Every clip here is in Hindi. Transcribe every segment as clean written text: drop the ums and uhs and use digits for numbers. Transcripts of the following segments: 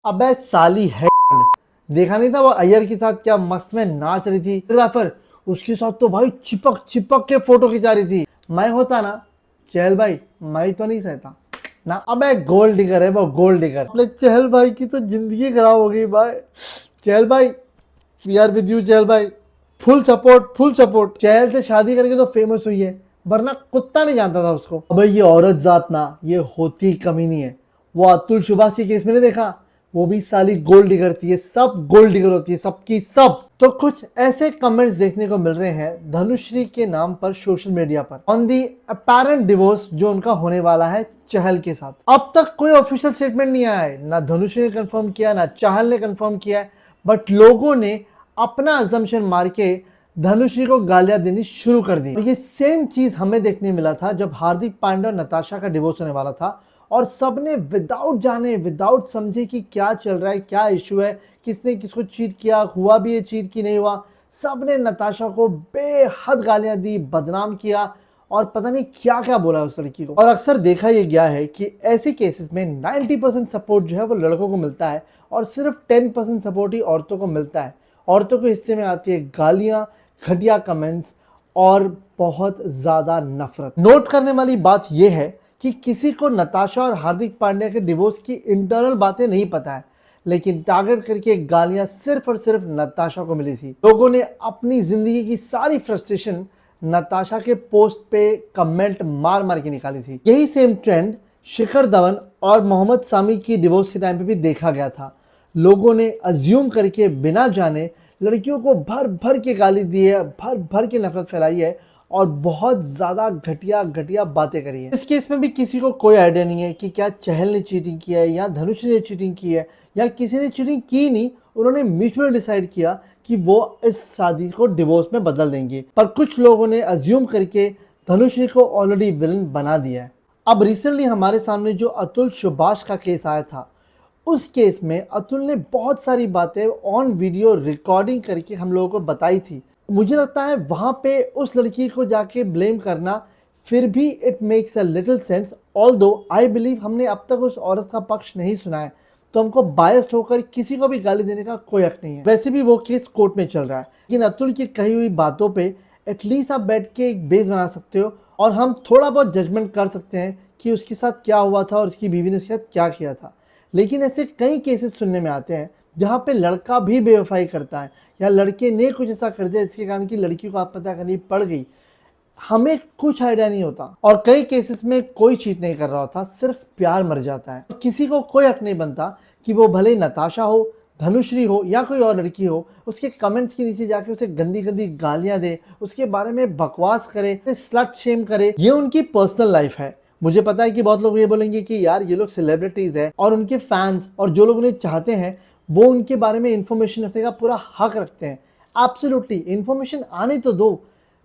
अबे साली है, देखा नहीं था वो अय्यर के साथ क्या मस्त में नाच रही थी। फोटोग्राफर उसके साथ तो भाई चिपक चिपक के फोटो खिंचा रही थी। मैं होता ना चहल भाई, मैं तो नहीं सहता ना। अबे गोल्ड डिगर है वो, गोल्ड डिगर। अपने चहल भाई की तो जिंदगी खराब हो गई भाई। चहल भाई, वी आर विद यू चहल भाई, फुल सपोर्ट फुल सपोर्ट। चहल से शादी करके तो फेमस हुई है, वरना कुत्ता नहीं जानता था उसको। अबे ये औरत जात ना, ये होती कमी नहीं है। वो अतुल सुभाष के केस में नहीं देखा, वो भी साली गोल्ड डिगर थी। सब गोल्ड डिगर होती है, सबकी सब। तो कुछ ऐसे कमेंट्स देखने को मिल रहे हैं धनुश्री के नाम पर सोशल मीडिया पर, ऑन दी अपेरेंट डिवोर्स जो उनका होने वाला है चहल के साथ। अब तक कोई ऑफिशियल स्टेटमेंट नहीं आया है, ना धनुश्री ने कंफर्म किया ना चहल ने कंफर्म किया है, बट लोगों ने अपना अजम्पशन मार के धनुश्री को गालियां देनी शुरू कर दी। ये सेम चीज हमें देखने मिला था जब हार्दिक पांड्या और नताशा का डिवोर्स होने वाला था, और सबने विदाउट जाने विदाउट समझे कि क्या चल रहा है, क्या इशू है, किसने किसको चीट किया, हुआ भी ये चीट की नहीं हुआ, सबने नताशा को बेहद गालियां दी, बदनाम किया और पता नहीं क्या क्या बोला उस लड़की को। और अक्सर देखा यह गया है कि ऐसे केसेस में 90% सपोर्ट जो है वो लड़कों को मिलता है और सिर्फ 10% सपोर्ट ही औरतों को मिलता है। औरतों के हिस्से में आती है गालियां, घटिया कमेंट्स और बहुत ज्यादा नफरत। नोट करने वाली बात यह है कि किसी को नताशा और हार्दिक पांड्या के डिवोर्स की इंटरनल बातें नहीं पता है, लेकिन टारगेट करके गालियां सिर्फ और सिर्फ नताशा को मिली थी। लोगों ने अपनी जिंदगी की सारी फ्रस्ट्रेशन नताशा के पोस्ट पे कमेंट मार मार के निकाली थी। यही सेम ट्रेंड शिखर धवन और मोहम्मद सामी की डिवोर्स के टाइम पे भी देखा गया था। लोगों ने अज्यूम करके बिना जाने लड़कियों को भर भर के गाली दी है, भर भर के नफरत फैलाई है और बहुत ज्यादा घटिया घटिया बातें करी है। इस केस में भी किसी को कोई आइडिया नहीं है कि क्या चहल ने चीटिंग किया है या धनुष ने चीटिंग की है, या किसी ने चीटिंग की नहीं, उन्होंने म्यूचुअल डिसाइड किया कि वो इस शादी को डिवोर्स में बदल देंगे। पर कुछ लोगों ने अज्यूम करके धनुश्री को ऑलरेडी विलन बना दिया है। अब रिसेंटली हमारे सामने जो अतुल सुभाष का केस आया था, उस केस में अतुल ने बहुत सारी बातें ऑन वीडियो रिकॉर्डिंग करके हम लोगों को बताई थी। मुझे लगता है वहां पे उस लड़की को जाके ब्लेम करना फिर भी it makes a little sense, although I believe हमने अब तक उस औरत का पक्ष नहीं सुना है, तो हमको बायस्ड होकर किसी को भी गाली देने का कोई हक नहीं है। वैसे भी वो केस कोर्ट में चल रहा है, लेकिन अतुल की कही हुई बातों पे एटलीस्ट आप बैठ के एक बेस बना सकते हो और हम थोड़ा बहुत जजमेंट कर सकते हैं कि उसके साथ क्या हुआ था और उसकी बीवी ने उसके साथ क्या किया था। लेकिन ऐसे कई केसेस सुनने में आते हैं जहाँ पे लड़का भी बेवफाई करता है या लड़के ने कुछ ऐसा कर दिया जिसके कारण कि लड़की को आत्महत्या करनी पड़ गई, हमें कुछ आइडिया नहीं होता। और कई केसेस में कोई चीट नहीं कर रहा होता, सिर्फ प्यार मर जाता है। किसी को कोई हक नहीं बनता कि वो भले नताशा हो, धनुश्री हो या कोई और लड़की हो, उसके कमेंट्स के नीचे जाके उसे गंदी गंदी गालियां दे, उसके बारे में बकवास करे, स्लट शेम करे। ये उनकी पर्सनल लाइफ है। मुझे पता है कि बहुत लोग ये बोलेंगे कि यार ये लोग सेलिब्रिटीज है और उनके फैंस और जो लोग उन्हें चाहते हैं वो उनके बारे में इंफॉर्मेशन रखने का पूरा हक रखते हैं। एब्सोल्युटली, इंफॉर्मेशन आने तो दो।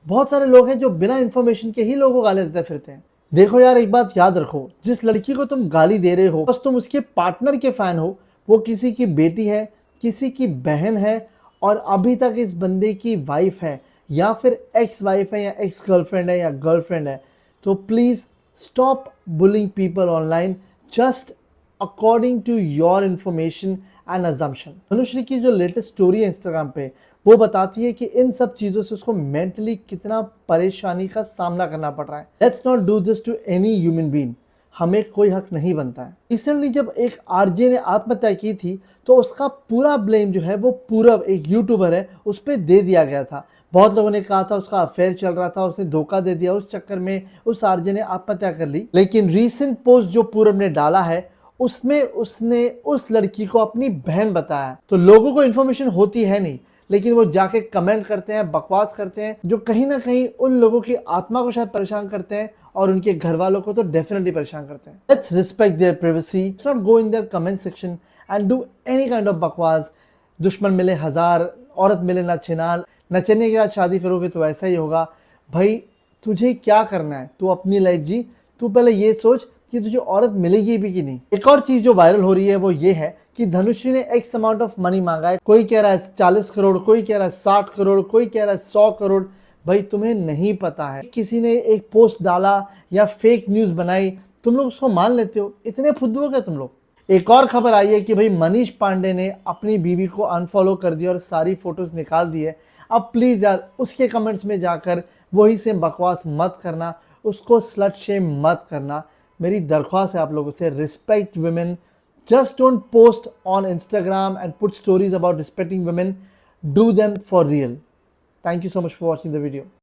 बहुत सारे लोग हैं जो बिना इंफॉर्मेशन के ही लोगों को गाली देते फिरते हैं। देखो यार, एक बात याद रखो, जिस लड़की को तुम गाली दे रहे हो बस तुम उसके पार्टनर के फैन हो, वो किसी की बेटी है, किसी की बहन है और अभी तक इस बंदे की वाइफ है या फिर एक्स वाइफ है या एक्स गर्लफ्रेंड है या गर्लफ्रेंड है, तो please stop bullying people online just according to your information and assumption. Dhanushree की जो लेटेस्ट स्टोरी है इंस्टाग्राम पे, वो बताती है कि इन सब चीजों से उसको मेंटली कितना परेशानी का सामना करना पड़ रहा है। Let's not do this to any human being, हमें कोई हक नहीं बनता है। रिसेंटली जब एक आरजे ने आत्महत्या की थी तो उसका पूरा ब्लेम जो है वो पूरब, एक यूट्यूबर है, उस पर दे दिया गया था। बहुत लोगों ने कहा था उसका अफेयर चल रहा था, उसने धोखा दे दिया, उस चक्कर में उस आरजे ने आत्महत्या कर ली। लेकिन रीसेंट पोस्ट जो पूरब ने डाला है उसमें उसने उस लड़की को अपनी बहन बताया। तो लोगों को इन्फॉर्मेशन होती है नहीं, लेकिन वो जाके कमेंट करते हैं, बकवास करते हैं, जो कहीं ना कहीं उन लोगों की आत्मा को शायद परेशान करते हैं और उनके घर वालों को तो डेफिनेटली परेशान करते हैं। Let's respect there privacy, not go in their comment section and do any kind of बकवास। दुश्मन मिले हजार, औरत मिले ना छिनाल, नचने के बाद शादी करोगे तो ऐसा ही होगा। भाई तुझे क्या करना है, तू अपनी लाइफ जी, तू पहले ये सोच कि तुझे औरत मिलेगी भी कि नहीं। एक और चीज जो वायरल हो रही है वो ये है कि धनुश्री ने एक्स अमाउंट ऑफ मनी मांगा है। कोई कह रहा है 40 करोड़, कोई कह रहा है 60 करोड़, कोई कह रहा है 100 करोड़। भाई तुम्हें नहीं पता है, किसी ने एक पोस्ट डाला या फेक न्यूज बनाई, तुम लोग उसको मान लेते हो। इतने फुद्दू हो गए तुम लोग, एक और खबर आई है कि भाई मनीष पांडे ने अपनी बीवी को अनफॉलो कर दिया और सारी फोटोज निकाल दी है। अब प्लीज यार उसके कमेंट्स में जाकर वही से बकवास मत करना, उसको स्लट शेम मत करना। मेरी दरख्वास्त है आप लोगों से, respect women. Just don't post on Instagram and put stories about respecting women, do them for real. Thank you so much for watching the video.